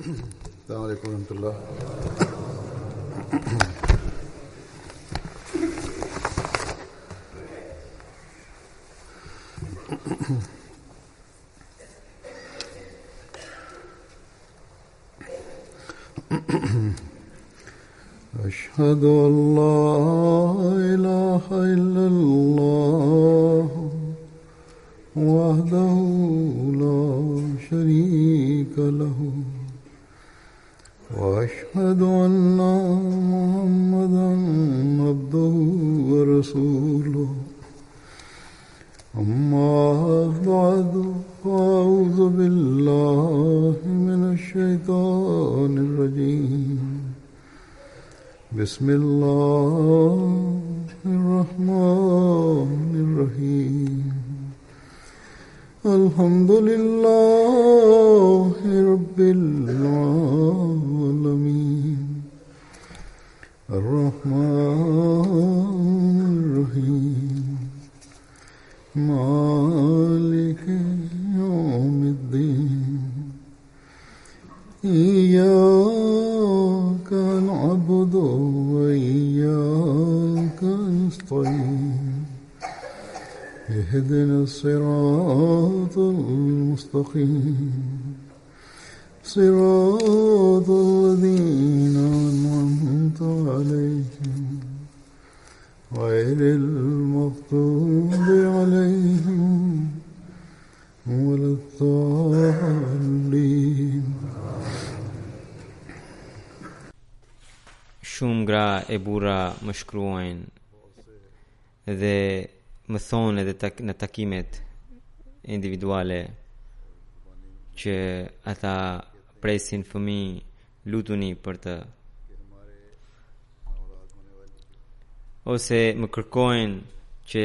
السلام عليكم ورحمة الله. أشهد أن لا إله إلا الله وحده لا شريك له وأشهد أن محمدا عبده ورسوله أما بعد فأعوذ بالله من الشيطان الرجيم بسم الله الرحمن الرحيم الحمد لله رب العالمين الرحمن الرحيم مالك يوم الدين إياك نعبد وإياك نستعين اهدنا الصراط المستقيم صراط الذين أنعمت عليهم غير المغضوب عليهم ولا الضالين. Shumë gra e burra më shkruajnë dhe më thonë edhe në takimet individuale që ata presin fëmijë, lutuni për të, ose më kërkojnë që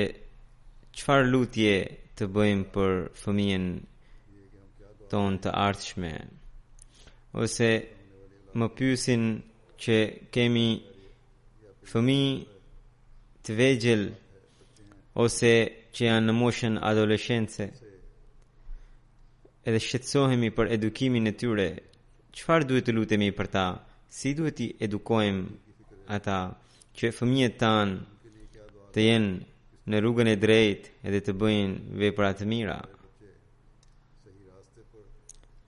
çfarë lutje të bëjmë për fëmijën tonë të ardhshme, ose më pyesin që kemi fëmijë të vegjël ose që janë në moshën adolescence, edhe shqetësohemi për edukimin e tyre. Çfarë duhet të lutemi për ta? Si duhet t'i edukojmë ata që fëmijët tanë të jenë në rrugën e drejtë edhe të bëjnë vepra të mira?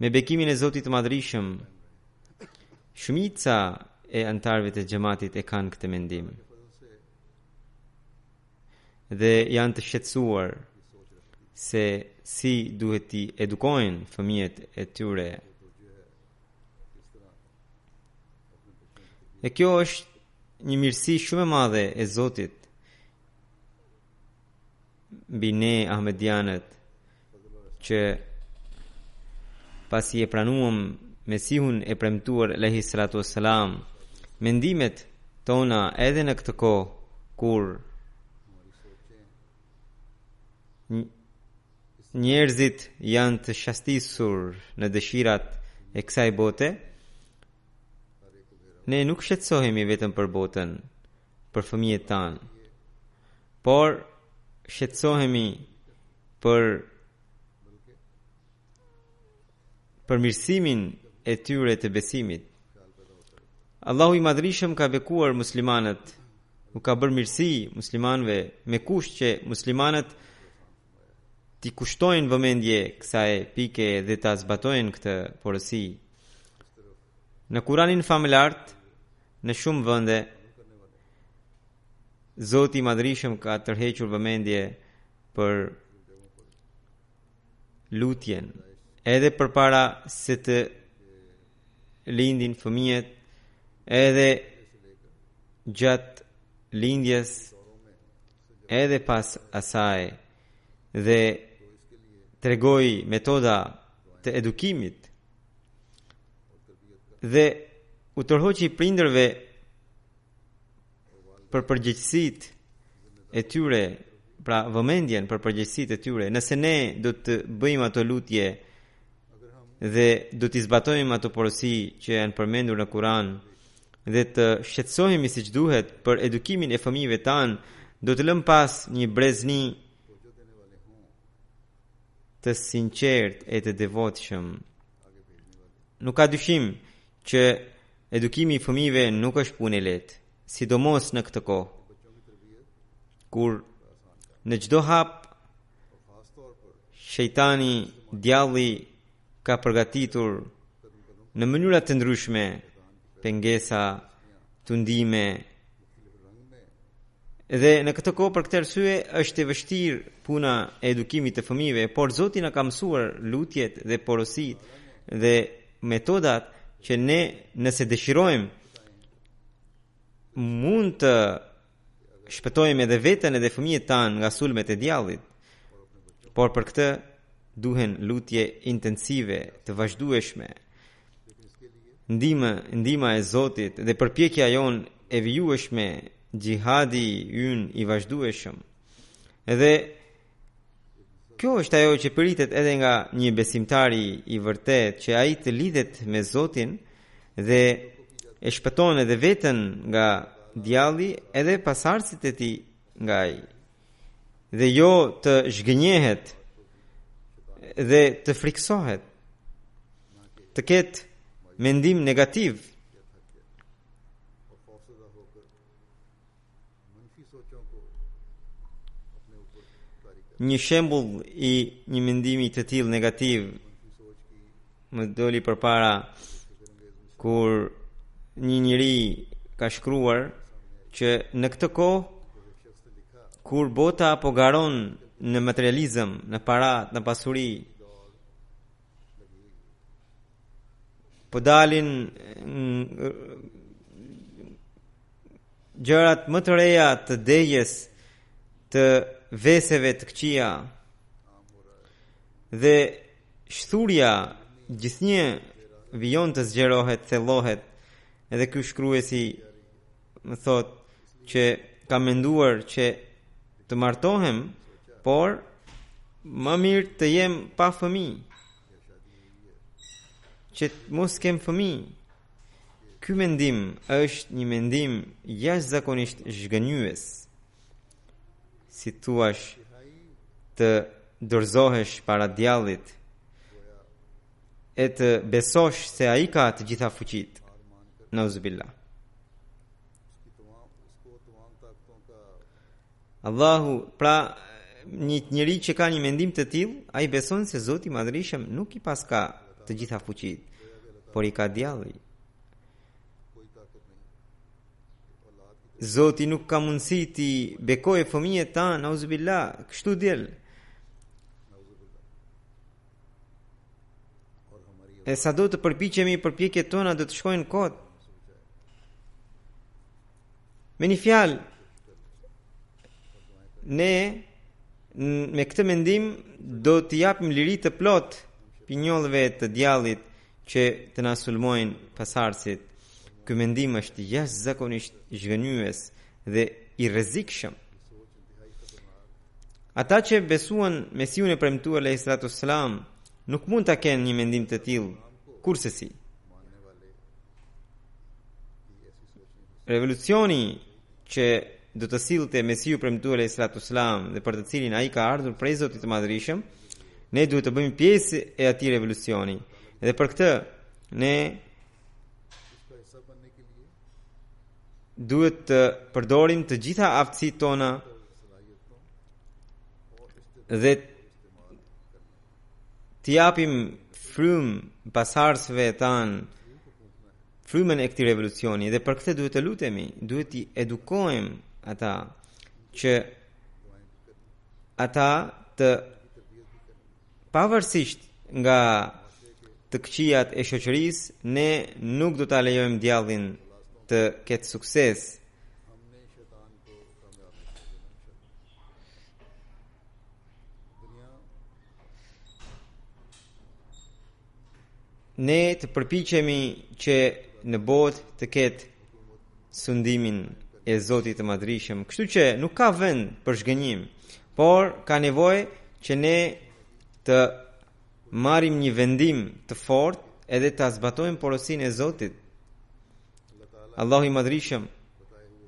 Me bekimin e Zotit të Madhrishëm, shumica e antarëve të xhamatit e kanë këtë mendim dhe janë të shqetësuar se si duhet t'i edukojnë fëmijët e tyre. E kjo është një mirësi shumë e madhe e Zotit mbi ne Ahmedianët, që pasi e pranuam Mesihun e premtuar alayhi salatu wassalam, mendimet tona edhe në këtë kohë kur njerëzit janë të shastisur në dëshirat e kësaj bote, ne nuk shqetësohemi vetëm për botën, për fëmijët tanë, por shqetësohemi për mirësimin e tyre të besimit. Allahu i Madhrishëm ka bekuar muslimanët, u ka bërë mirësi muslimanëve me kusht që muslimanët t'i kushtojnë vëmendje kësaj pike dhe ta zbatojnë këtë porosi. Në Kuranin familart, në shumë vende, Zoti i Madhrishëm ka tërhequr vëmendje për lutjen, edhe përpara se të lindin fëmijët, edhe gjatë lindjes, edhe pas asaj, dhe tregoi metoda të edukimit dhe u tërhoqi prindërve për përgjegjësitë e tyre, pra vëmendjen për përgjegjësitë e tyre. Nëse ne do të bëjmë ato lutje dhe do t'i zbatojmë ato porosi që janë përmendur në Kur'an dhe të shqetësohemi siç duhet për edukimin e fëmijëve tanë, do të lëm pas një brezni të sinqert e të devotshëm nuk ka dyshim që edukimi i fëmijëve nuk është punë e lehtë, sidomos në këtë kohë, kur në çdo hap shejtani, djalli ka përgatitur në mënyra të ndryshme pengesa, tundime. Dhe në këtë kohë për këtë arsye është e vështirë puna e edukimit të fëmijëve, por Zoti na ka mësuar lutjet dhe porositë dhe metodat që ne, nëse dëshirojmë, mund të shpëtojmë edhe veten edhe fëmijët tanë nga sulmet e djallit. Por për këtë duhen lutje intensive, të vazhdueshme, ndihma e Zotit dhe përpjekja jonë e vijueshme, gjihadi ynë i vazhdueshëm. Edhe kjo është ajo që pritet edhe nga një besimtari i vërtet, që ai të lidhet me Zotin dhe e shpëton edhe veten nga djalli edhe pasardhësit e tij nga ai, dhe jo të zhgënjehet dhe të friksohet, të ketë mendim negativ. Një shembull i një mendimi të tillë negativ më doli përpara, kur një njeri ka shkruar që në këtë kohë kur bota po garon në materializëm, në parat, në pasuri, po dalin gjërat më të reja të dejes, të veseve të këqija, dhe shturja gjithnjë vijon të zgjerohet, thellohet. Edhe ky shkruesi më thot që ka menduar që të martohem, por më mirë të jem pa fëmijë, që mos kem fëmijë. Ky mendim është një mendim jashtëzakonisht zhgënjyes. Si thuash, të dorëzohesh para djallit e të besosh se ai ka të gjitha fuqitë. Nauzubillah. Allahu, pra një njeri që ka një mendim të tillë, ai beson se Zoti i Madhërisëm nuk i paska të gjitha fuqitë, por i ka djalli. Zoti nuk ka mundësi ti bekojë fëmijët tanë, nauzubillah, kështu diell. E sa do të përpiqemi, përpjekjet tona do të shkojnë kot. Me një fjalë, ne me këtë mendim do të japim liri të plot pinjollëve të djallit që të na sulmojnë pasardhësit. Ky mendim është jashtëzakonisht zhgënjyes dhe i rrezikshëm. Ata që besuan Mesiun e premtuar alayhi salatu wassalam nuk mund ta kenë një mendim të tillë kurse si. Revolucioni që do të sillte Mesiu premtuar alayhi salatu wassalam dhe për të cilin ai ka ardhur prej Zotit të Madhërisëm, ne duhet të bëjmë pjesë e atij revolucioni. Dhe për këtë ne duhet të përdorim të gjitha aftësitë tona dhe të japim frymë pasardhësve tanë, frymën e këtij revolucioni. Dhe për këtë duhet të lutemi, duhet të edukojmë ata që ata të pavarësisht nga të këqijat e shoqërisë, ne nuk do ta lejojmë djallin të ketë sukses. Ne të përpiqemi që në botë të ketë sundimin e Zotit të Madhërisëm, kështu që nuk ka vend për zhgënjim, por ka nevojë që ne të marrim një vendim të fortë edhe ta zbatojmë porosinë e Zotit. Allahu i Madhërisëm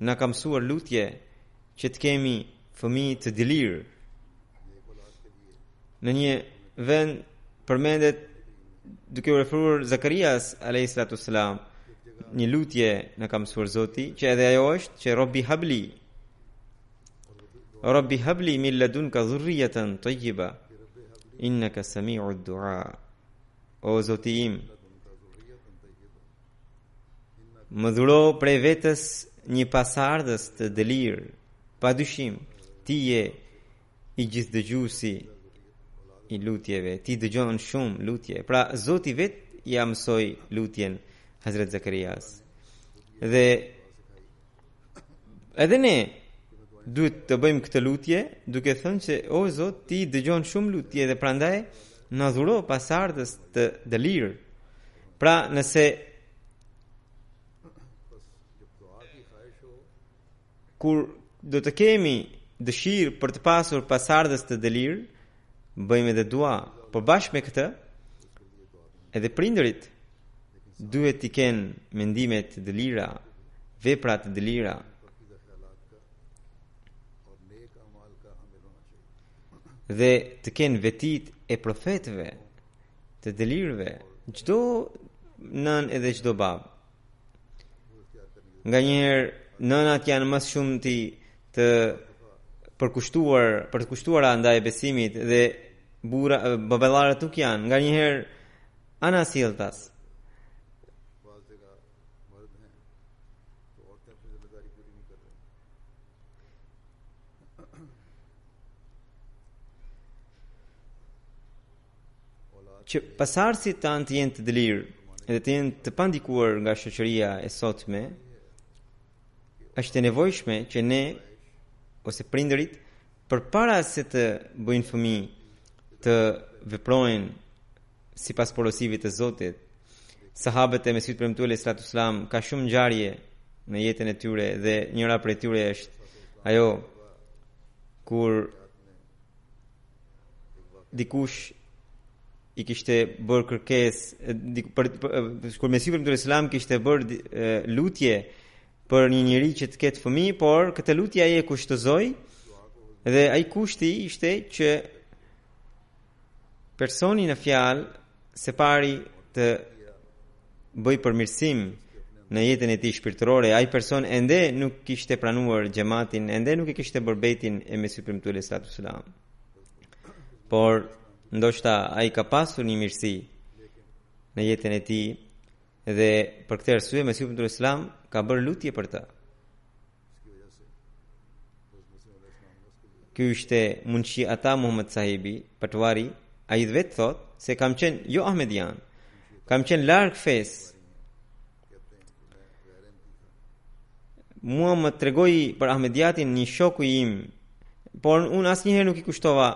na ka mësuar lutje që të kemi fëmijë të dilirë. Në një vend përmendet duke u referuar Zakarias alayhis salam, një lutje në ka mësuar Zoti, që edhe ajo është që Rabbi habli min ladunka dhurriyatan tayyiba innaka sami'ud du'a. O Zoti im, më dhuro prej vetës një pasardhës të dëlirë, padyshim ti je i gjithdëgjuesi i lutjeve, ti dëgjon shumë lutje. Pra Zoti vet ja mësoi lutjen Hazrat Zakarias. Dhe edhe ne duhet të bëjmë këtë lutje duke thënë që o Zot, ti dëgjon shumë lutje dhe prandaj na dhuro pasardhës të dëlirë. Pra nëse kur do të kemi dëshirë për të pasur pasardhës të dëlirë, bëjmë edhe dua. Por bashkë me këtë, edhe prindërit duhet t'i kenë mendimet të dëlira, vepra të dëlira. Dhe të kenë vetit e profetëve, të dëlirëve, çdo nën edhe çdo bab. Nga njëherë nënat janë më shumë të përkushtuara ndaj besimit dhe baballarët nuk janë. Nga njëherë anasjelltas. Që pasardhësit tanë të jenë të dëlirë edhe të jenë të pandikuar nga shoqëria e sotme, është e nevojshme që ne ose prindërit përpara se të bëjnë fëmijë të veprojnë sipas porosive të Zotit. Sahabët e Mesihut premtuar alayhi salatu sallam ka shumë ngjarje në jetën e tyre dhe njëra prej tyre është ajo kur dikush i kishte bërë kërkesë kur Mesihu premtuar alayhi salam kishte bërë lutje për një njeri që të ketë fëmijë, por këtë lutje ai e kushtozoi dhe ai kushti ishte që personi në fjalë se pari të bëj përmirësim në jetën e tij shpirtërore, ai person ende nuk kishte pranuar xhamatin, ende nuk e kishte bërë bejtin e Mesihut premtuar alayhi salatu sallam. Por ndoshta ai ka pasur një mirësi në jetën e tij dhe për këtë arsye Mesihu premtuar alayhi salam ka bërë lutje për të. Ky ishte Munshi Ata Muhammad Sahibi Patwari, ai vetë thot se kam qenë jo Ahmedian, kam qenë larg fes. Mua më tregoi për Ahmediatin një shoku im, por unë asnjëherë nuk i kushtova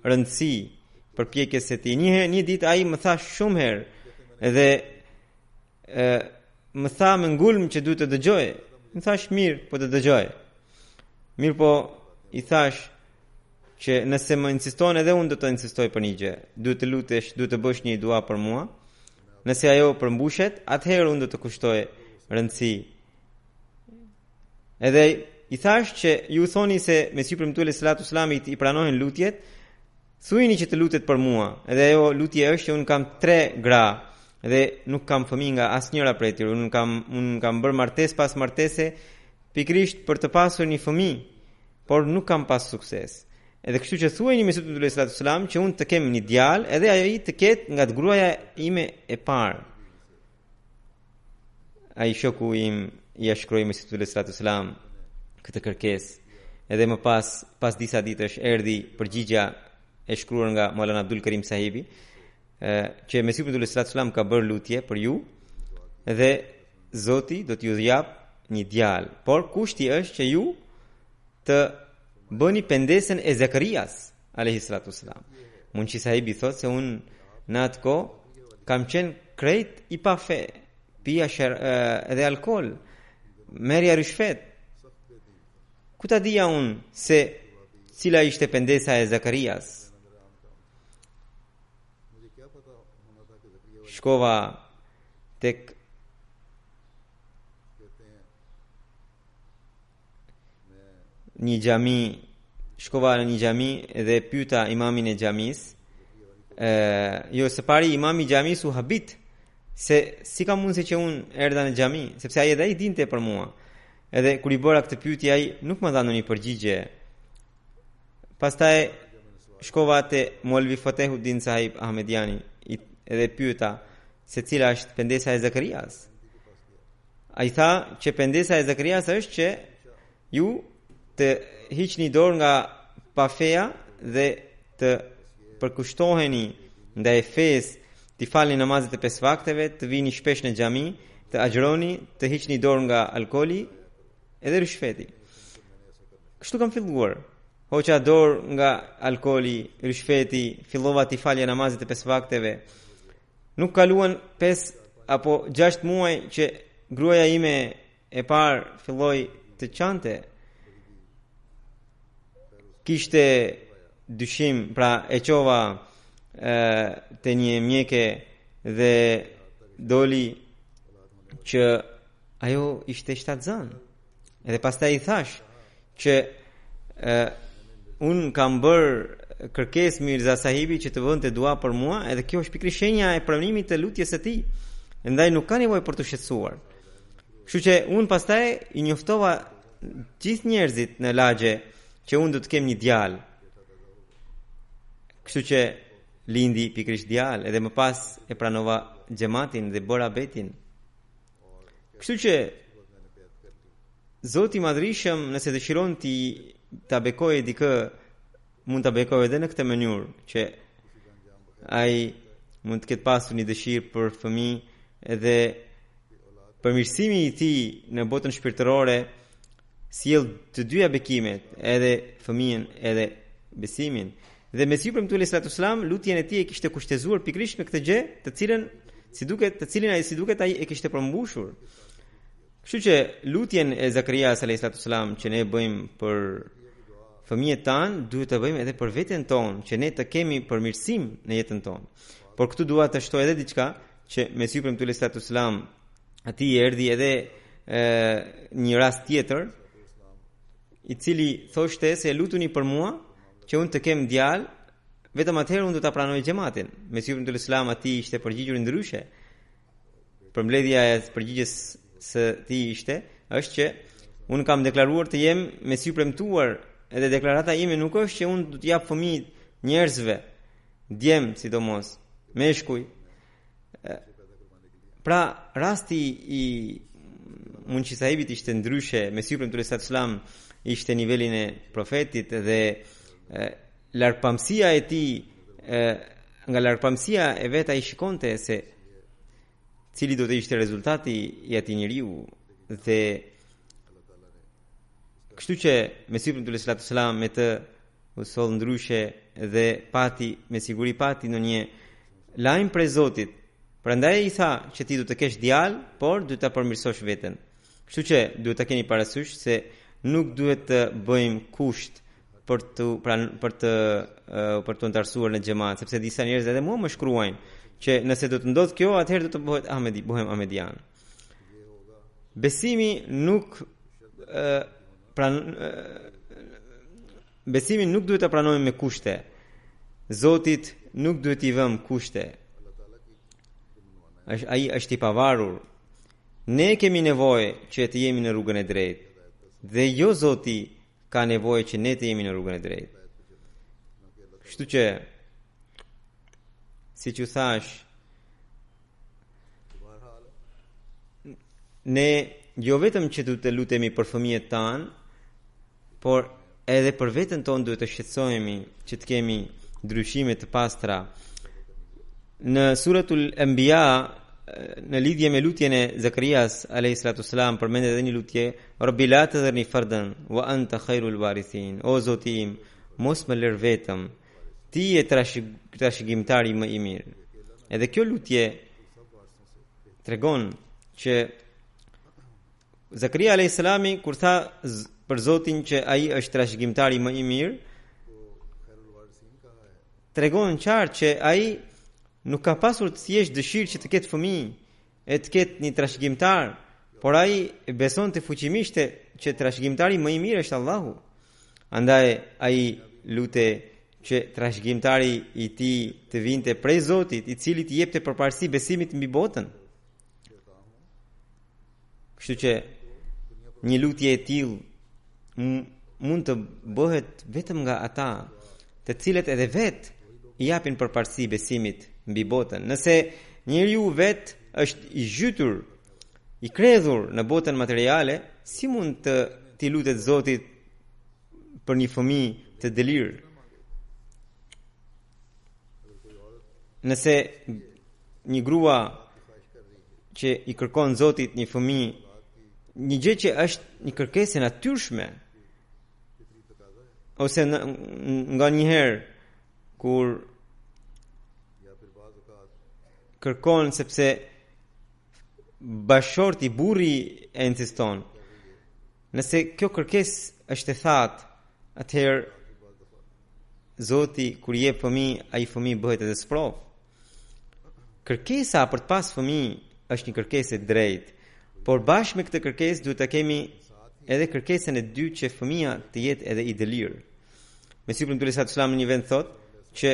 rëndësi për pjekjes së tij. Një ditë ai më tha shumë herë dhe më tha me ngulm që duhet të dëgjoj. Më thash mirë, po të dëgjoj. Mirë po i thash që nëse më insiston edhe unë do të insistoj për një gjë. Duhet të lutesh, duhet të bësh një dua për mua. Nëse ajo përmbushet, atëherë unë do të kushtoj rëndësi. Edhe i thash që ju thoni se Mesihu premtuar alayhi salatu sallam i pranohen lutjet, thuini që të lutet për mua. Edhe ajo lutje është që unë kam 3 gra dhe nuk kam fëmijë nga asnjëra prej tyre. Unë kam bërë martesë pas martese pikërisht për të pasur një fëmijë, por nuk kam pas sukses. Edhe kështu që thuajini Mesihut alayhi salatu sallam që unë të kem një djalë, edhe ai të ketë nga të gruaja ime e parë. Ai shoku im i shkroi Mesihut alayhi salatu sallam këtë kërkesë. Edhe më pas disa ditësh erdhi përgjigja e shkruar nga Maulana Abdul Karim Sahibi, që Mesihu alayhi salatu sallam ka bërë lutje për ju dhe Zoti do t'ju jap një djalë, por kushti është që ju të bëni pendesën e Zakarias alayhi salatu sallam. Munshi Sahibi thotë se unë në atë kohë kam qenë krejt i pa fe, pija edhe alkool, merja rishfet. Ku ta dija unë se cila ishte pendesa e Zakarias? Shkova tek një xhami, shkova në një xhami dhe pyeta imamin e xhamis jo së pari imami i xhamis u habit se si ka mundësi që unë erdha në xhami, sepse ai edhe ai dinte për mua. Edhe kur I bëra këtë pyetje ai nuk më dha ndonjë përgjigje. Pastaj shkova te Molvi Fatehuddin Sahib Ahmediani edhe pyeta se cila është pendesa e Zakarias. Ai tha që pendesa e Zakarias është që ju të hiqni dorë nga pafeja dhe të përkushtoheni ndaj fesë, të falni namazet e 5 vakteve, të vini shpesh në xhami, të agjëroni, të hiqni dorë nga alkooli edhe rishfeti. Kështu kam filluar. Hoqa dorë nga alkooli, rishfeti, fillova të falja namazet e 5 vakteve. Nuk kaluan 5 apo 6 muaj që gruaja ime e parë filloi të qante. Kishte dyshim, pra e qova te një mjeke dhe doli që ajo ishte shtatzan. Edhe pastaj I thash që unë kam bërë kërkesë Mirza Sahibi që të vënte dua për mua, edhe kjo është pikërisht shenja e pranimit të lutjes së tij. Ndaj nuk ka nevojë për të shqetësuar. Kështu që unë pastaj I njoftova gjithë njerëzit në lagje që unë do të kem një djalë. Kështu që lindi pikërisht djalë, edhe më pas e pranova xhamatin dhe bëra betin. Kështu që Zoti I Madhrishëm nëse dëshiron ta bekojë dikë, mund ta bekojë edhe në këtë mënyrë që ai mund të ketë pasur një dëshirë për fëmijë dhe përmirësimi I tij në botën shpirtërore sjell të dyja bekimet, edhe fëmijën edhe besimin. Dhe Mesihu premtuesi sallallahu alaihi wasallam lutjen e tij e kishte kushtezuar pikërisht në këtë gjë, të cilin ai e kishte përmbushur. Kështu që lutjen e Zakarias alayhi wasallam që ne bëjmë për fëmijët tanë, duhet të bëjmë edhe për veten tonë, që ne të kemi përmirësim në jetën tonë. Por këtu dua të shtoj edhe diçka që Mesihu premtuesi sallallahu alaihi wasallam atij erdhi edhe një rast tjetër, I cili thoshte se lutuni për mua që unë të kem djalë, vetëm atëherë unë do ta pranoj xhamatin. Mesihu premtuesi sallallahu alaihi wasallam atij ishte përgjigjur ndryshe. Përmbledhja e përgjigjes së tij ishte është që unë kam deklaruar të jem Mesihu premtuar, edhe deklarata ime nuk është që unë do të jap fëmijë njerëzve, djem sidomos, meshkuj. Pra rasti I Munshi Sahibit ishte ndryshe. Mesihu premtuesi sallallahu alaihi wasallam ishte nivelin e profetit dhe largpamësia e tij, nga largpamësia e vet ai shikonte se cili do të ishte rezultati I atij njeriu. Dhe kështu që Mesihu premtuesi sallallahu alaihi wasallam me të u soll ndryshe dhe pati me siguri pati në një lajm prej Zotit. Prandaj I tha që ti do të kesh djalë, por duhet ta përmirësosh veten. Kështu që duhet ta keni parasysh se nuk duhet të bëjmë kusht për të ndarësuar në xhamat, sepse disa njerëz edhe mua më shkruajnë që nëse do të ndodh kjo, atëherë do të bëhem ahmedian. Besimin nuk duhet ta pranojmë me kushte. Zotit nuk duhet I vëmë kushte. Ai është I pavarur. Ne kemi nevojë që të jemi në rrugën e drejtë. Dhe jo Zoti ka nevojë që ne të jemi në rrugën e drejtë. Kështu që siç u thash, ne jo vetëm që duhet të lutemi për fëmijët tanë, por edhe për veten tonë duhet të shqetësohemi që të kemi ndryshime të pastra. Në suratul Anbiya, në lidhje me lutjen e Zakarias alayhi salatu wasalam, përmendet edhe një lutje: Rabbi la tadhirni fardan wa anta khairul warithin. O Zoti im, mos më lër vetëm, ti je trashëgimtari më I mirë. Edhe kjo lutje tregon që Zakaria alayhi salami kur tha për Zotin që ai është trashëgimtari më I mirë, tregon qartë që ai nuk ka pasur të thjesht dëshirë që të ketë fëmijë e të ketë një trashëgimtar, por ai besonte fuqimisht që trashëgimtari më I mirë është Allahu. Andaj ai lute që trashëgimtari i tij të vinte prej Zotit, i cili t'i jepte përparësi besimit mbi botën. Kështu që një lutje e tillë mund të bëhet vetëm nga ata të cilët edhe vetë i japin përparësi besimit mbi botën. Nëse njeriu vetë është i zhytur, i kredhur në botën materiale, si mund të t'i lutet Zotit për një fëmijë të delirë? Nëse një grua që i kërkon Zotit një fëmijë, një gjë që është një kërkesë natyrshme, ose nga njëherë kur kërkon sepse bashorti, burri e insiston, nëse kjo kërkesë është e thatë, atëherë Zoti kur jep fëmijë, ai fëmijë bëhet edhe sprov. Kërkesa për të pas fëmijë është një kërkesë e drejtë, por bashkë me këtë kërkesë duhet të kemi edhe kërkesën e dytë që fëmia të jetë edhe i delirë. Mesiu premtuari sallallahu alajhi wasallam në një vend thotë që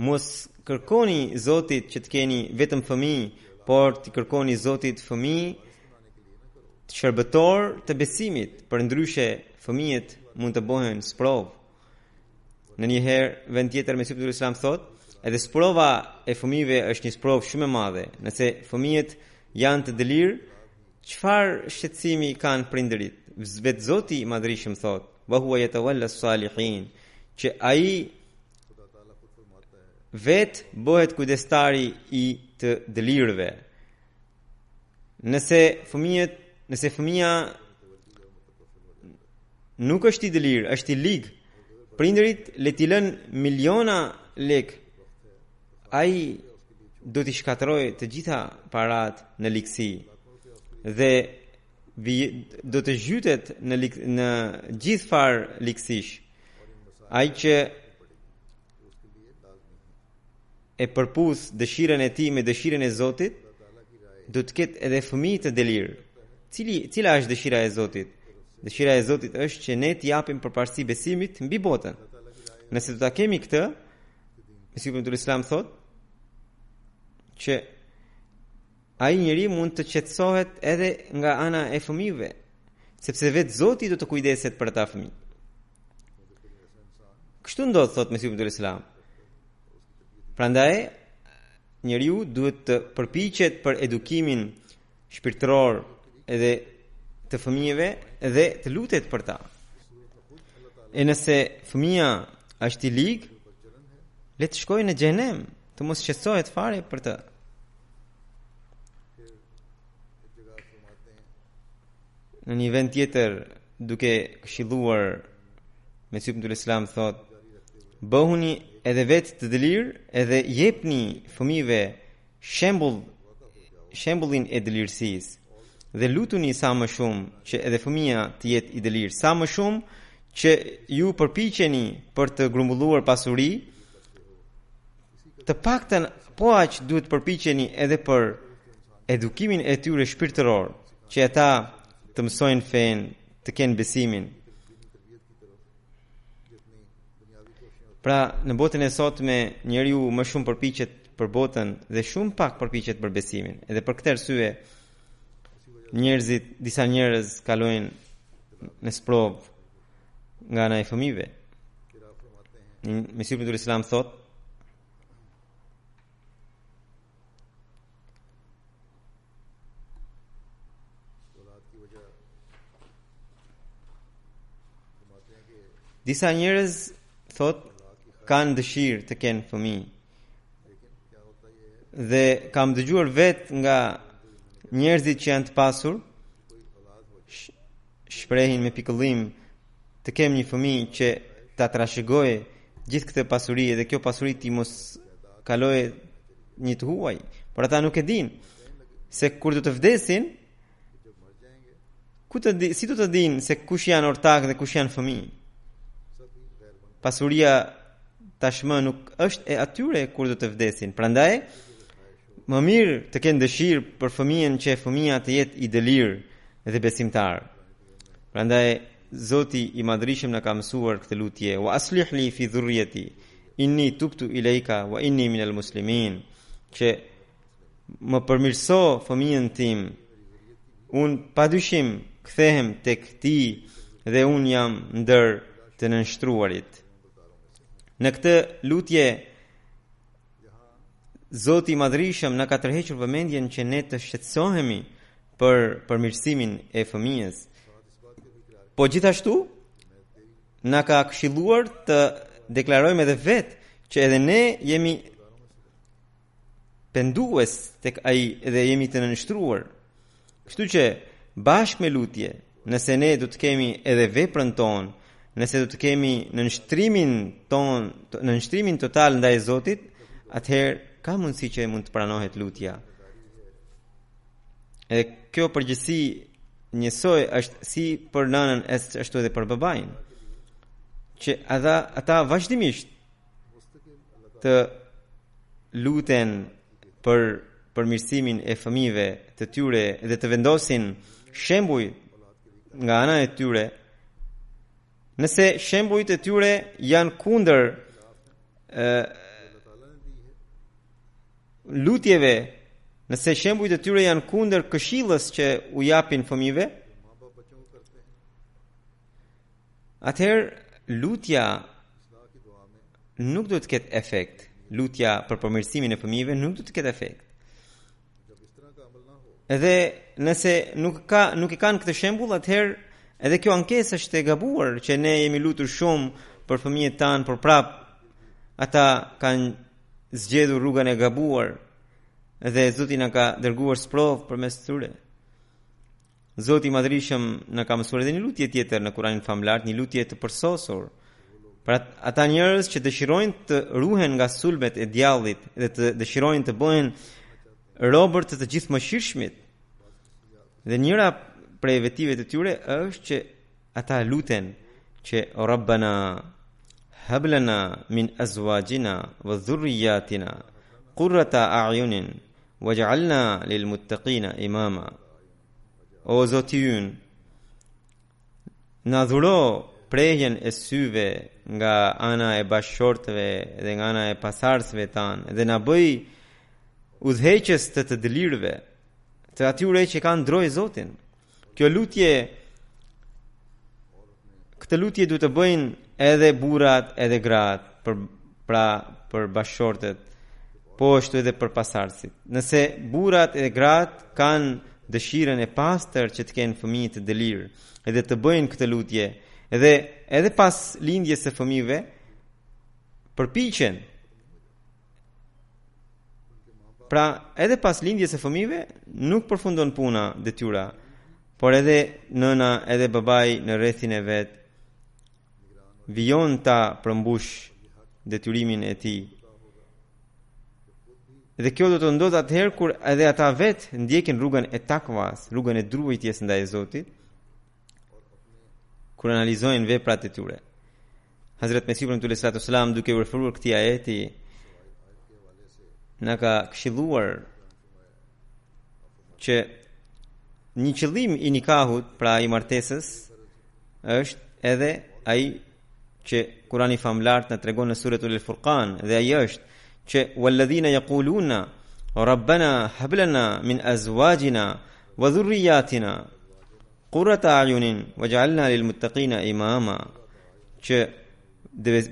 mos kërkoni Zotit që të keni vetëm fëmijë, por të kërkoni Zotit fëmijë të shërbëtor të besimit, përndryshe fëmijët mund të bëhen sprov. Në një herë vend tjetër Mesiu premtuari sallallahu alajhi wasallam thotë, edhe sprova e fëmijëve është një sprov shumë e madhe. Nëse fëmijët janë të delirë, çfarë shqetësimi kanë prindërit? Vetë Zoti i Madhërisht thotë, wa huwa yatawalla as-salihin, që ai vetë bëhet kujdestari i të delirëve. Nëse fëmia nuk është i delirë, është i ligë, prindërit le t'i lënë miliona lekë, ai do t'i shkatërrojë të gjitha parat në ligësi dhe do të zhytet në gjithë farë ligësish. Ai që e përpus dëshirën e tij me dëshirën e Zotit, do të ketë edhe fëmijë të delirë. Cila është dëshira e Zotit? Dëshira e Zotit është që ne t'i japim përparësi besimit mbi botën. Nëse do ta kemi këtë, Mesiu premtuari Islam thotë që ai njeri mund të qetësohet edhe nga ana e fëmijëve, sepse vetë Zoti do të kujdeset për ata fëmijë. Kështu ndodh, thotë Mesiu premtuari Islam. Prandaj njeriu duhet të përpiqet për edukimin shpirtëror edhe të fëmijëve dhe të lutet për ta. E nëse fëmia është i ligë, le të shkojë në xhenem, të mos qetësohet fare për të. Në një vend tjetër, duke këshilluar, Mesiu premtuari Islam thotë, bëhuni edhe vetë të delirë edhe jepni fëmijëve shembullin e delirësisë dhe lutuni sa më shumë që edhe fëmia të jetë i delirë, sa më shumë që ju përpiqeni për të grumbulluar pasuri, të paktën po aq duhet përpiqeni edhe për edukimin e tyre shpirtëror, që ata të mësojnë fen, të kenë besimin. Pra, në botën e sotme, njeriu më shumë përpiqet për botën dhe shumë pak përpiqet për besimin. Edhe për këtë arsye, disa njerëz kalojnë në sprov nga ana e fëmijëve. Mesiu premtuari Islam thotë, disa njerëz thotë kanë dëshirë të kenë fëmijë. Dhe kam dëgjuar vetë nga njerëzit që janë të pasur, shprehin me pikëllim të kem një fëmijë që ta trashëgojë gjithë këtë pasuri dhe kjo pasuri ti mos kalojë një të huaj. Por ata nuk e dinë se kur do të vdesin, si do të dinë se kush janë ortak dhe kush janë fëmijë? Pasuria tashmë nuk është e atyre kur do të vdesin. Prandaj, më mirë të kenë dëshirë për fëmijën që fëmija të jetë i delirë dhe besimtar. Prandaj, Zoti i Madhrishëm na ka mësuar këtë lutje, wa aslih li fi dhurriyyati inni tubtu ilayka wa inni minal muslimin, që më përmirëso fëmijën tim, unë padyshim kthehem tek ti dhe unë jam ndër të nënshtruarit. Në këtë lutje Zoti i Madhrishëm na ka tërhequr vëmendjen që ne të shqetësohemi për përmirësimin e fëmijës. Po gjithashtu na ka këshilluar të deklarojmë edhe vetë që edhe ne jemi pendues tek ai dhe jemi të nënshtruar. Kështu që bashkë me lutje, nëse ne do të kemi edhe veprën tonë, nëse do të kemi nënshtrimin total ndaj Zotit, atëherë ka mundësi që mund të pranohet lutja. E kjo përgjithësi njësoj është si për nënën ashtu edhe për babain, që ata vazhdimisht të luten për përmirësimin e fëmijëve të tyre dhe të vendosin shembuj nga ana e tyre. Nëse shembujt e tyre janë kundër lutjeve, nëse shembujt e tyre janë kundër këshillës që u japin fëmijëve, atëherë lutja nuk do të ketë efekt. Lutja për përmirësimin e fëmijëve nuk do të ketë efekt. Edhe nëse nuk i kanë këtë shembull, atëherë edhe kjo ankesë është e gabuar, që ne jemi lutur shumë për fëmijët tanë, por prap ata kanë zgjedhur rrugën e gabuar dhe Zoti na ka dërguar sprovë përmes tyre. Zoti i Madhrishëm na ka mësuar edhe një lutje tjetër në Kuranin famlar, një lutje të përsosur për ata njerëz që dëshirojnë të ruhen nga sulmet e djallit dhe të dëshirojnë të bëhen robër të gjithëmëshirshmit. Dhe njëra prej vetive të tyre është që ata luten që o Rabbana hab lana min azwajina wa dhurriyyatina qurrata a'yunin waj'alna lil muttaqina imama. O Zoti ynë, na dhuro prehjen e syve nga ana e bashkëshortëve dhe nga ana e pasardhësve tanë dhe na bëj udhëheqës të dëlirëve, të atyre që kanë ndrojë Zotin. Këtë lutje duhet të bëjnë edhe burrat edhe gratë për bashkëshortët, po ashtu edhe për pasardhësit. Nëse burrat edhe gratë kanë dëshirën e pastër që të kenë fëmijë të dëlirë, edhe të bëjnë këtë lutje, edhe pas lindjes së fëmijëve përpiqen. Pra, edhe pas lindjes së fëmijëve nuk përfundon puna detyra, por edhe nëna edhe babai në rrethin e vet vijon ta përmbush detyrimin e tij. Dhe kjo do të ndodhë atëherë kur edhe ata vetë ndjekin rrugën e takvas, rrugën e drujtjes ndaj Zotit, kur analizojnë veprat e tyre. Hazrat Mesih sallallahu alaihi wasallam duke u referuar këtij ajeti na ka këshilluar që një qëllim i nikahut, pra i martesës, është edhe ai që Kurani famlar na tregon në suratul Furqan, dhe ai është që walladhina yaquluna rabbana hab lana min azwajina wa dhurriyyatina qurrata a'yunin waj'alna lil muttaqina imama, që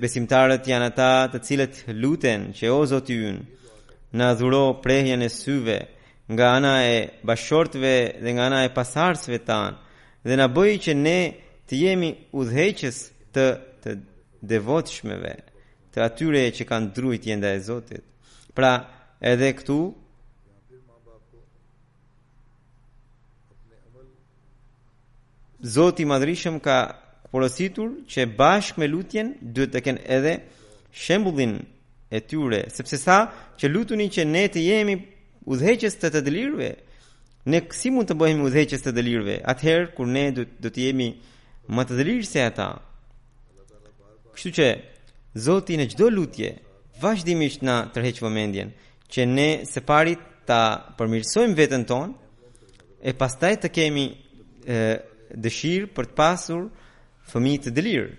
besimtarët janë ata të cilët luten që o Zoti ynë, na dhuro prehjen e syve nga ana e bashkëshortëve dhe nga ana e pasardhësve tanë, dhe na bëj që ne të jemi udhëheqës të devotshmeve, të atyre që kanë drujtje ndaj Zotit. Pra, edhe këtu Zoti i Madhrishëm ka porositur që bashkë me lutjen duhet të kenë edhe shembullin e tyre, sepse sa që lutuni që ne të jemi udhëheqës të dëlirëve, ne si mund të bëhemi udhëheqës të dëlirëve atëherë kur ne do të jemi më të dëlirë se ata. Kështu që Zoti në çdo lutje vazhdimisht na tërheq vëmendjen që ne së pari ta përmirësojmë veten tonë e pastaj të kemi dëshirë për të pasur fëmijë të dëlirë.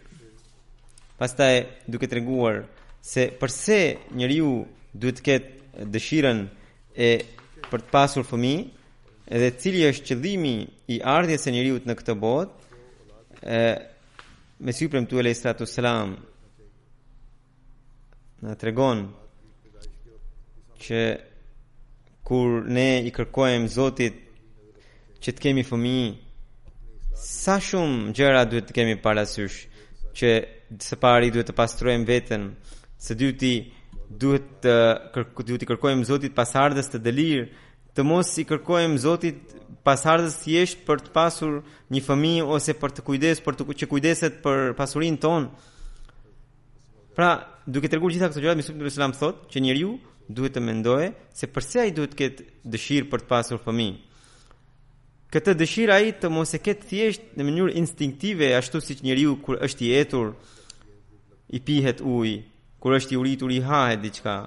Pastaj duke treguar se pse njeriu duhet të ketë dëshirën e për të pasur fëmijë, edhe cili është qëllimi i ardhjes së njeriu në këtë botë. Mesiu premtuar alayhi salatu wassalam na tregon që kur ne i kërkojmë Zotit që të kemi fëmijë, sa shumë gjëra duhet të kemi parasysh, që së pari duhet të pastrojmë veten, së dyti duhet të kërkojmë Zotit pasardhës të dëlirë, të mos i kërkojmë Zotit pasardhës thjesht për të pasur një fëmijë ose për të që kujdeset për pasurinë tonë. Pra, duke treguar gjitha këto gjëra, Mesiu sallallahu alajhi wasallam thotë që njeriu duhet të mendojë se pse ai duhet të ketë dëshirë për të pasur fëmijë. Këtë dëshirë ai të mos e ketë thjesht në mënyrë instinktive, ashtu siç njeriu kur është i etur i pihet ujë, kur është i uritur i hahet diçka,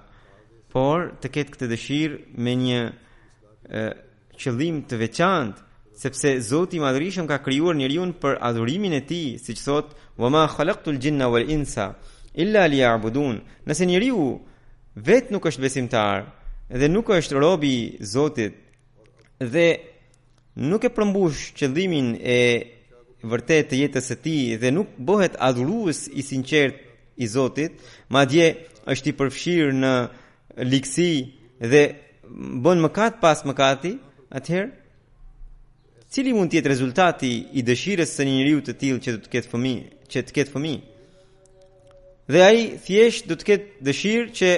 por të ketë këtë dëshirë me një qëllim të veçantë, sepse Zoti i Madhërisht ka krijuar njeriu për adhurimin e tij, siç thotë: "Wa ma khalaqtul jinna wal insa illa liya'budun." Nëse njeriu vetë nuk është besimtar dhe nuk është robi i Zotit dhe nuk e përmbush qëllimin e vërtet të jetës së tij dhe nuk bëhet adhurues i sinqert i Zotit, madje është i përfshirë në ligësi dhe bën mëkat pas mëkati, atëherë cili mund të jetë rezultati i dëshirës së një njeriu të tillë që do të ketë fëmijë, Dhe ai thjesht do të ketë dëshirë që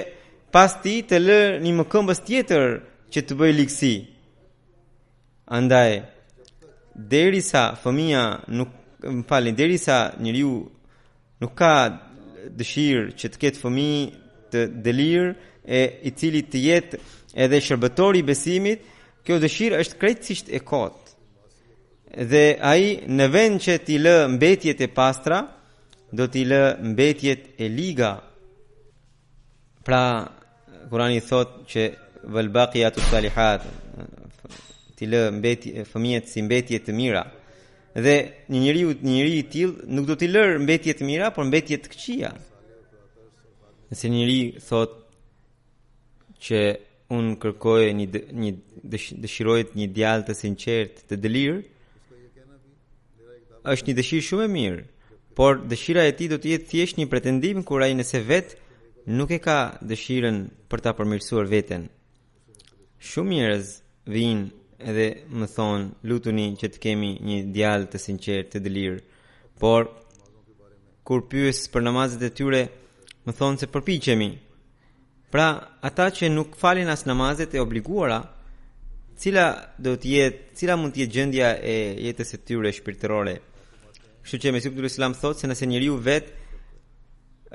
pas ti të lë një mëkëmbës tjetër që të bëjë ligësi. Andaj, derisa fëmia derisa njeriu nuk ka dëshirë që të ketë fëmijë të dëlirë e i cili të jetë edhe shërbëtori i besimit, kjo dëshirë është krejtësisht e kotë. Dhe ai në vend që t'i lë mbetjet e pastra, do t'i lë mbetjet e liga. Pra, Kurani thot që vel baqiyatu salihat, t'i lë fëmijët si mbetje të mira. Dhe një njeri i tillë nuk do t'i lër mbetje të mira, por mbetje të këqija. Nëse njeri thot që unë kërkoj dëshiroj një djalë të sinqert, të dëlirë, është një dëshirë shumë e mirë, por dëshira e tij do të jetë thjesht një pretendim kur ai nëse vetë nuk e ka dëshirën për ta përmirësuar veten. Shumë njerëz vinë edhe më thonë, lutuni që të kemi një djalë të sinqert, të dëlirë, por kur pyes për namazet e tyre, më thonë se përpiqemi. Pra, ata që nuk falin as namazet e obliguara, cila mund të jetë gjendja e jetës së tyre shpirtërore? Kështu që Mesiu sallallahu alajhi wasallam thotë se nëse njeriu vetë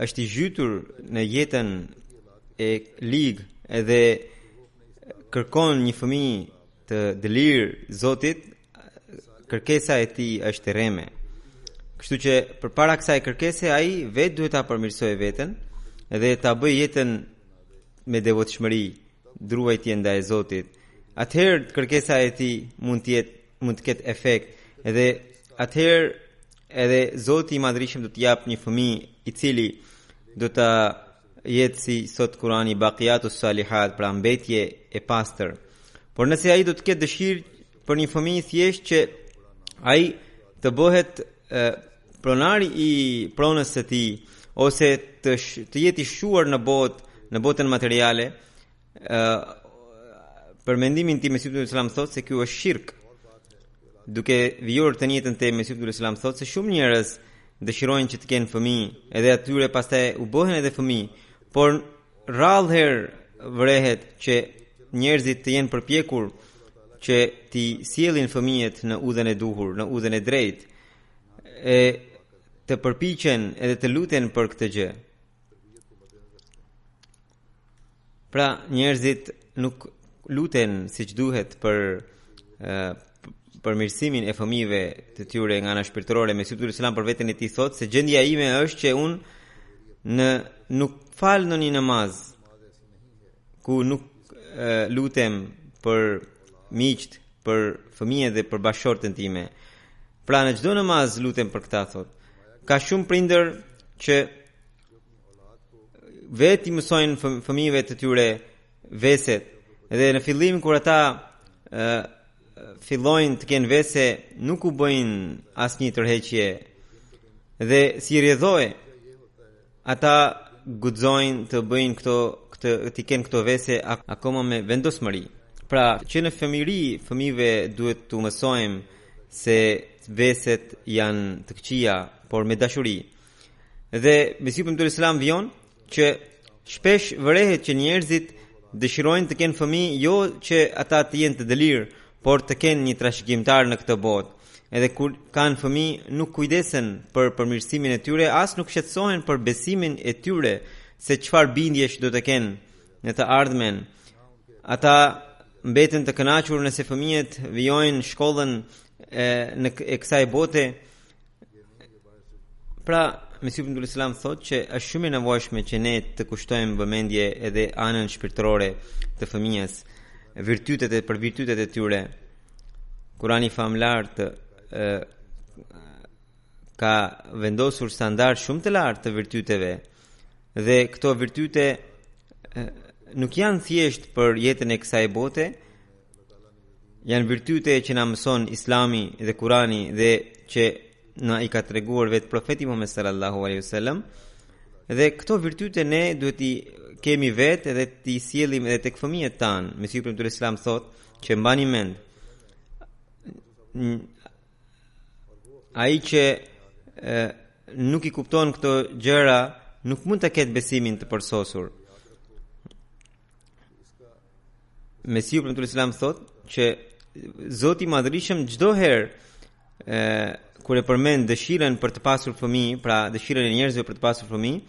është i zhytur në jetën e ligë edhe kërkon një fëmijë të dëlirë Zotit, kërkesa e tij është e rreme. Kështu që përpara kësaj kërkese ai vetë duhet ta përmirësojë veten dhe ta bëjë jetën me devotshmëri, druajtje ndaj Zotit. Atëherë kërkesa e tij mund të ketë efekt edhe atëherë edhe Zoti i Madhërisht do të jap një fëmijë i cili do ta jetë si sot Kurani baqiyatus salihat, pra mbetje e pastër. Por nëse ai do të ketë dëshirë për një fëmijë thjesht që ai të bëhet pronari i pronës së tij ose të jetë i shuar në botën materiale, për mendimin tim Mesiu sallallahu alajhi wasallam thotë se ky është shirk. Duke vijur të njëjtën temë, Mesiu sallallahu alajhi wasallam thotë se shumë njerëz dëshirojnë që të kenë fëmijë, edhe atyre pastaj u bëhen edhe fëmijë, por rrallë herë vërehet që njerëzit të jenë përpjekur që t'i sjellin fëmijët në udhën e duhur, në udhën e drejtë, e të përpiqen edhe të luten për këtë gjë. Pra, njerëzit nuk luten siç duhet për mirësimin e fëmijëve të tyre nga ana shpirtërore. Mesiu sallallahu alajhi wasallam për veten e tij thotë se gjendja ime është që unë nuk fal në një namaz ku nuk lutem për miqt, për fëmijët dhe për bashortën time. Pra në çdo namaz lutem për këtë, thotë. ka shumë prindër që vetë i mësojnë fëmijëve të tyre veset, dhe në fillim kur ata fillojnë të kenë vese, nuk u bëjnë asnjë tërheqje, dhe si rrjedhoi ata guxojnë të bëjnë të kenë këto vese akoma me vendosmëri. Pra, që në fëmijëve duhet të mësojmë se veset janë të këqija, por me dashuri. Dhe Mesihut Premtuar Islam vijon që shpesh vërehet që njerëzit dëshirojnë të kenë fëmijë jo që ata të jenë të dëlirë, por të kenë një trashëgimtar në këtë botë. Edhe kur kanë fëmijë nuk kujdesen për përmirësimin e tyre, as nuk shqetësohen për besimin e tyre se çfarë bindjesh do të kenë në të ardhmen. Ata mbeten të kënaqur nëse fëmijët vijojnë shkollën në kësaj bote. Pra, Mesihu Premtuar Islam thotë që është shumë e nevojshme që ne të kushtojmë vëmendje edhe anën shpirtërore të fëmijës, për virtytet e tyre. Kurani famlar ka vendosur standard shumë të lartë të virtyteve, dhe këto virtyte nuk janë thjesht për jetën e kësaj bote, janë virtyte që na mëson Islami dhe Kurani, dhe që na i ka treguar vetë profeti Muhammed sallallahu alaihi wasallam, dhe këto virtyte ne duhet i kemi vetë edhe t'i sjellim edhe tek fëmijët tanë. Mesihu Premtuar Islam thotë që mbani mend, ai që nuk i kupton këto gjëra nuk mund të ketë besimin të përsosur. Mesihu Premtuar Islam thotë që Zoti i Madhërisëm çdo herë kur e përmend dëshirën për të pasur fëmijë, pra dëshirën e njerëzve për të pasur fëmijë,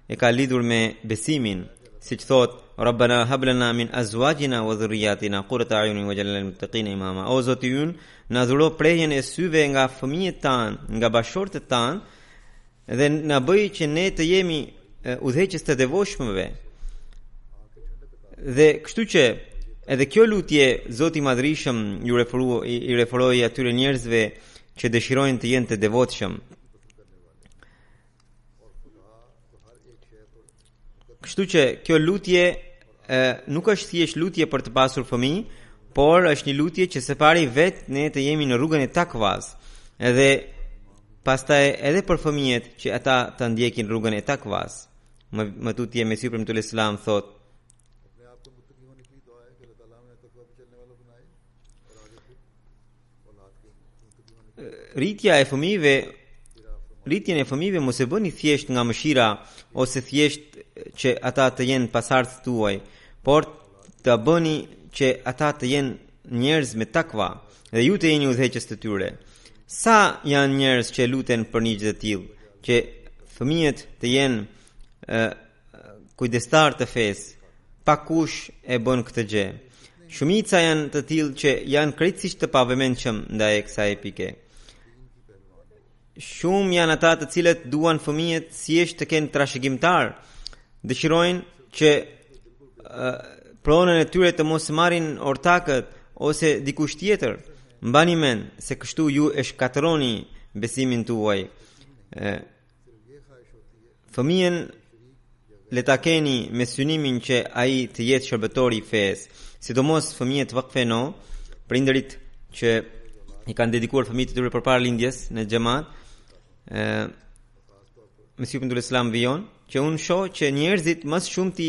e ka lidhur me besimin, siç thot Rabbana hab lana min azwajina wa dhurriyyatina qurrata a'yunin waj'alna lil muttaqina imama. O Zoti ynë, na dhuro prehjen e syve nga fëmijët tanë, nga bashortët tanë, dhe na bëj që ne të jemi udhëheqës të devotshmëve. Dhe kështu që edhe kjo lutje Zoti i Madhërisëm i referoi atyre njerëzve që dëshirojnë të jenë të devotshëm. Kështu që kjo lutje nuk është thjesht lutje për të pasur fëmijë, por është një lutje që së pari vetë ne të jemi në rrugën e takvas, edhe pastaj edhe për fëmijët që ata të ndjekin rrugën e takvas. Më tutje Mesihu Premtuar Islam thot: Rritjen e fëmijëve mos e bëni thjesht nga mëshira ose thjesht që ata të jenë pasardhës tuaj, por ta bëni që ata të jenë njerëz me takva dhe ju të jeni udhëheqës të tyre. Sa janë njerëz që luten për një gjë të tillë, që fëmijët të jenë kujdestar të fesë, pa kush e bën këtë gjë. Shumica janë të tillë që janë krejtësisht të pavëmendshëm ndaj kësaj pike. Shumë janë ata të cilët duan fëmijët thjesht të kenë trashëgimtar, dëshirojnë që pronën e tyre të mos marrin ortakët ose dikush tjetër. Mbani mend se kështu ju e shkatërroni besimin tuaj. Fëmijën le ta keni me synimin që ai të jetë shërbëtori i fesë, sidomos fëmijët vakfeno, prindërit që i kanë dedikuar fëmijët e tyre përpara lindjes në xhamat. Mesihu Premtuar Islam vijon që unë shoh që njerëzit më shumë ti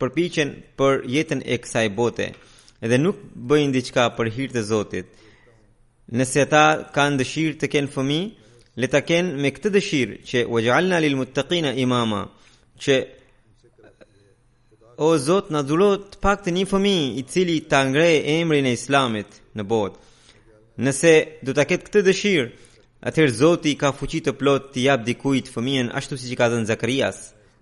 përpiqen për jetën e kësaj bote, edhe nuk bëjnë diçka për hir të Zotit. Nëse ata kanë dëshirë të kenë fëmijë, le ta kenë me këtë dëshirë që waj'alna lil muttaqina imama, që o Zot na dhuro të paktën një fëmijë i cili ta ngrejë emrin e Islamit në botë. Nëse do ta ketë këtë dëshirë, atëherë Zoti ka fuqi të plot të jap dikujt fëmijën ashtu siç i ka dhënë Zakarias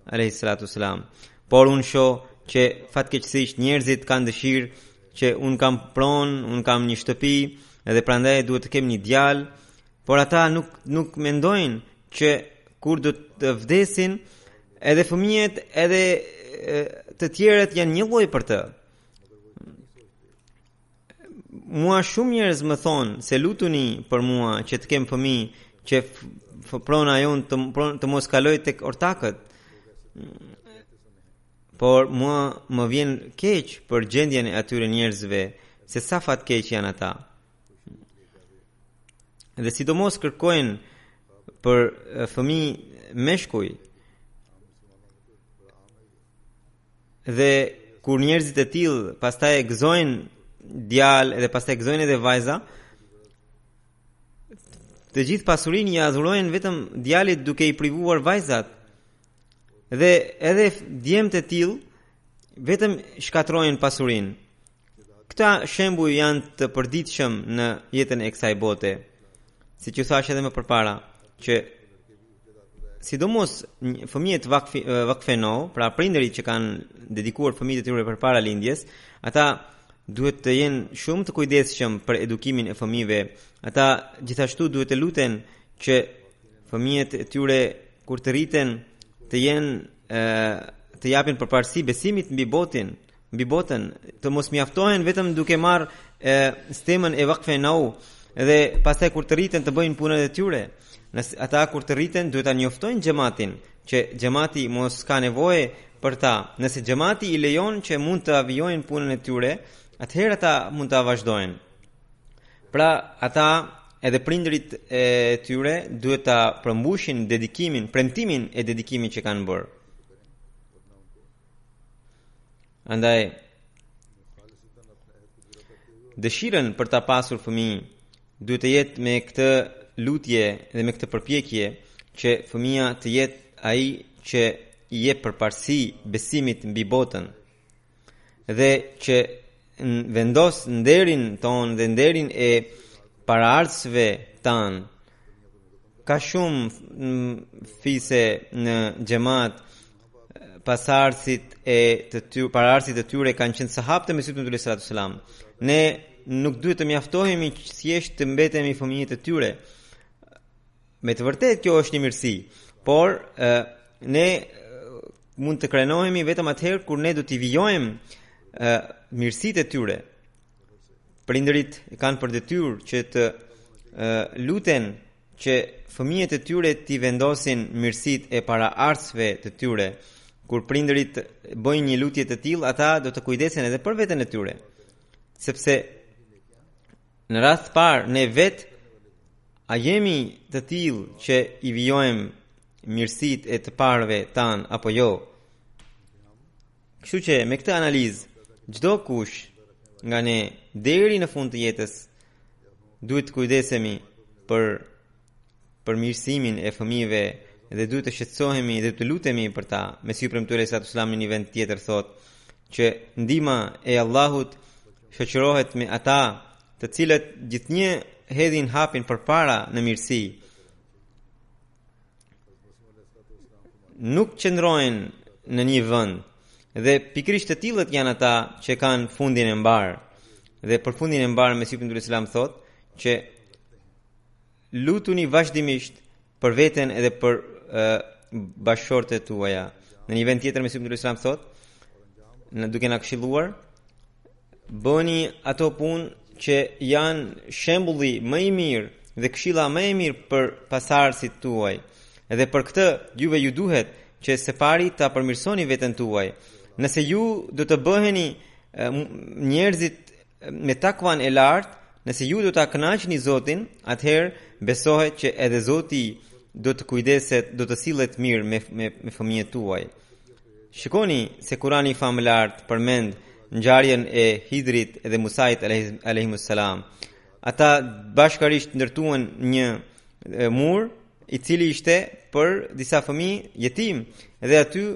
alayhis salatu wassalam. Por unë shoh që fatkeqësisht njerëzit kanë dëshirë që unë kam pronë, unë kam një shtëpi edhe prandaj duhet të kem një djalë, por ata nuk mendojnë që kur do të vdesin edhe fëmijët edhe të tjerët janë një lloj për të. Mua shumë njerëz më thonë se lutuni për mua që të kem fëmijë, që prona jon të mos kaloj tek ortakët. Por mua më vjen keq për gjendjen e atyre njerëzve, se sa fatkeq janë ata. Dhe sidomos kërkojnë për fëmijë meshkuj. Dhe kur njerëzit e tillë pastaj gëzojnë djalë dhe pastaj gëzojnë edhe vajza, të gjithë pasurinë ja adhurojnë vetëm djalit duke i privuar vajzat. Dhe edhe djemtë e tillë vetëm shkatrojnë pasurinë. Këta shembuj janë të përditshëm në jetën e kësaj bote. Siç ju thash edhe më përpara, që sidomos fëmijët vakfeno, pra prindërit që kanë dedikuar fëmijët e tyre përpara lindjes, ata duhet të jenë shumë të kujdesshëm për edukimin e fëmijëve. Ata gjithashtu duhet të luten që fëmijët e tyre kur të rriten të jenë të japin përparësi besimit mbi botën, të mos mjaftohen vetëm duke marrë stemën e vakfenau dhe pastaj kur të rriten të bëjnë punën e tyre. Ata kur të rriten duhet ta njoftojnë xhamatin që xhamati mos ka nevojë për ta. Nëse xhamati i lejon që mund të avijojnë punën e tyre, atëherë ata mund ta vazhdojnë. Pra ata edhe prindërit e tyre duhet ta përmbushin premtimin e dedikimit që kanë bërë. Andaj dëshirën për ta pasur fëmijë duhet të jetë me këtë lutje dhe me këtë përpjekje që fëmia të jetë ai që i jep përparësi besimit mbi botën dhe që vendos nderin ton dhe nderin e paraardhësve tan. Ka shumë fise në xhamat paraardhësit e tyre kanë qenë sahabë të Mesihut sallallahu alaihi wasallam. Ne nuk duhet të mjaftohemi thjesht të mbetemi fëmijët e tyre. Me të vërtetë kjo është një mirësi, por ne mund të krenohemi vetëm atëherë kur ne do t'i vijojmë mirësitë e tyre. Prindërit kanë për detyrë që të luten që fëmijët e tyre t'i vendosin mirësitë e paraardhësve të tyre. Kur prindërit bëjnë një lutje të tillë, ata do të kujdesen edhe për veten e tyre. Sepse në rast parë ne vetë a jemi të tillë që i vijojmë mirësitë e të parëve tan apo jo. Kështu që me këtë analizë çdo kush nga ne deri në fund të jetës duhet të kujdesemi për mirësimin e fëmijëve dhe duhet të shqetësohemi dhe të lutemi për ta. Mesiu premtuar sallallahu alaihi wasallam në një vend tjetër thotë që ndihma e Allahut shoqërohet me ata të cilët gjithnjë hedhin hapin përpara në mirësi. Nuk qëndrojnë në një vend dhe pikërisht të tillët janë ata që kanë fundin e mbar. Dhe për fundin e mbar Mesiu premtuar sallallahu alaihi wasallam thotë që lutuni vazhdimisht për veten edhe për bashkëshortet tuaja. Në një vend tjetër Mesiu premtuar sallallahu alaihi wasallam thotë, duke na këshilluar, bëni ato punë që janë shembulli më i mirë dhe këshilla më e mirë për pasardhësit tuaj. Edhe për këtë juve ju duhet që së pari ta përmirësoni veten tuaj. Nëse ju do të bëheni njerëzit me takvan e lartë, nëse ju do ta kënaqni Zotin, atëherë besohet që edhe Zoti do të kujdeset, do të sillet mirë me fëmijët tuaj. Shikoni se Kurani i famëlart përmend ngjarjen e Hidrit dhe Musait alayhimus salam. Ata bashkërisht ndërtuan një mur i cili ishte për disa fëmijë jetim dhe aty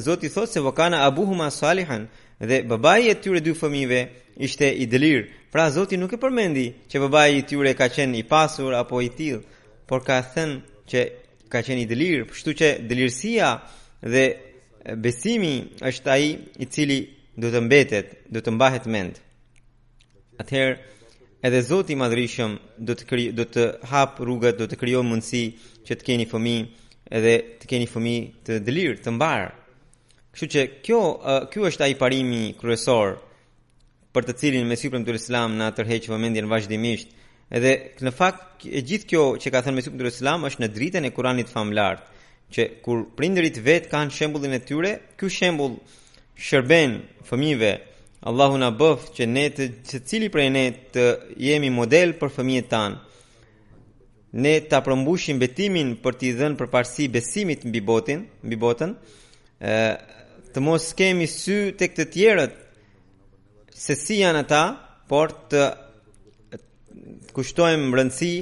Zoti thotë se wakana abuhuma salihan dhe babai i tyre dy fëmijëve ishte i dëlir. Pra Zoti nuk e përmendi që babai i tyre ka qenë i pasur apo i tillë, por ka thënë që ka qenë i dëlir, kështu që dëlirësia dhe besimi është ai i cili do të mbetet, do të mbahet mend. Atëherë edhe Zoti i Madhërisëm do të hap rrugët, do të krijojë mundësi që të keni fëmijë edhe të keni fëmijë të dëlir, të mbar. Kështu që ky është ai parimi kryesor për të cilin Mesiu premtuar Islam na tërheq vëmendjen vazhdimisht Edhe në fakt e gjithë kjo që ka thënë Mesihut Islam është në dritën e Kuranit famlar, që kur prindërit vet kanë shembullin e tyre, ky shembull shërben fëmijëve. Allahu na bëf që ne të secili prej ne të jemi model për fëmijët tanë. Ne ta përmbushim betimin për t'i dhënë përparësi besimit mbi botën, të mos kemi sy tek të tjerët se si janë ata, por të kushtojmë rëndësi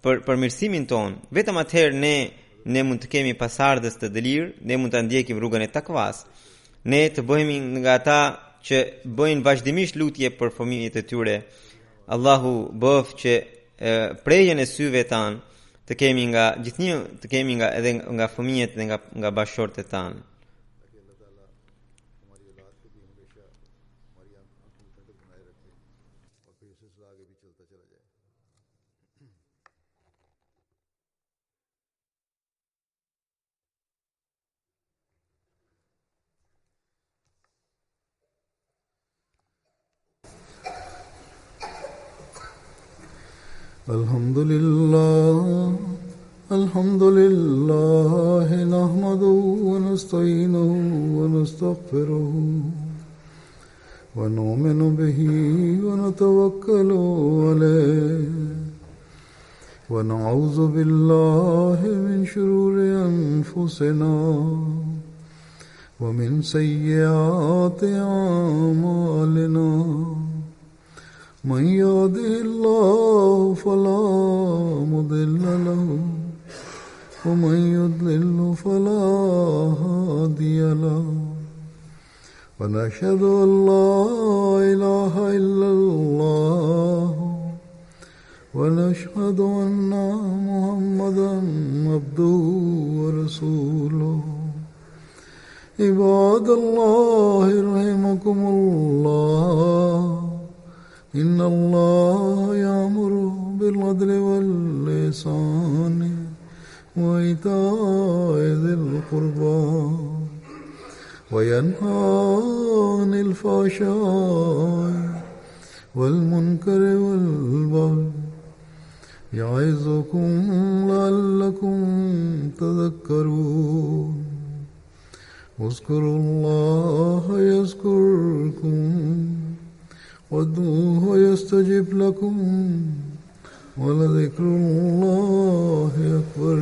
për mirësimin ton. Vetëm atëherë ne mund të kemi pasardhës të dëlirë, ne mund të ndjekim rrugën e takvas. Ne të bëhemi nga ata që bëjnë vazhdimisht lutje për fëmijët e tyre. Allahu bëf që prejën e syve tanë të kemi nga gjithnjë, të kemi nga edhe nga fëmijët dhe nga bashkëshortet tanë. الحمد لله نحمده ونستعينه ونستغفره ونؤمن به ونتوكل عليه ونعوذ بالله من شرور أنفسنا ومن سيئات أعمالنا من يهده الله فلا مضل له ومن يضلل فلا هادي له ونشهد أن لا إله إلا الله ونشهد أن محمدا عبده ورسوله عباد الله رحمكم الله إن الله يأمر بالعدل والإحسان وإيتاء ذي القربى وينهى عن الفحشاء والمنكر والبغي يعظكم لعلكم تذكرون اذكروا الله يذكركم وادعوه يستجب لكم ولذكر الله أكبر.